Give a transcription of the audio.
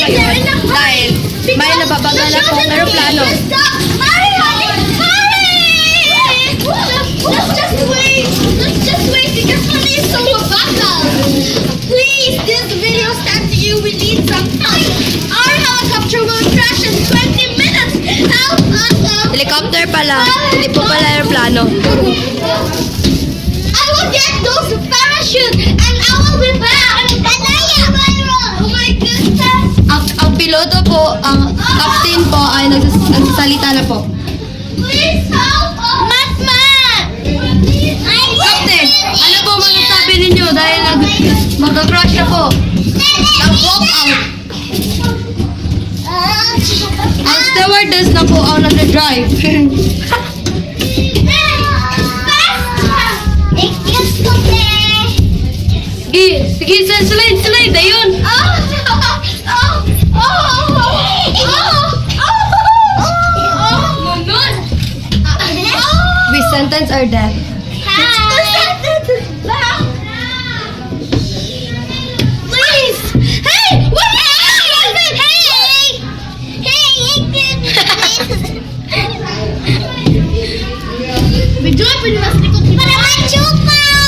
kayo. Dahil may nababagal akong aeroplano. Hurry, honey! Hurry! Let's just wait. Let's just wait because honey is so bagal. Please, this video starts to you. We need some time. Our helicopter will crash in 20 minutes. Help us out. Helicopter pala, hindi po pala aeroplano. I will get those parachute and I will be back. Oh my goodness. Ang piloto po, ang captain po ay nagsasalita na po. Please help us. Matman! Captain, ano po masasabi ninyo dahil mag-crash na po? Nag-walk out. Ang stewardess na po ang nag-drive. Sige, slide, ayun. We sentence our death. Please! Hey! What happened? Hey! Bidyo, pwede mas likod. Para machupa!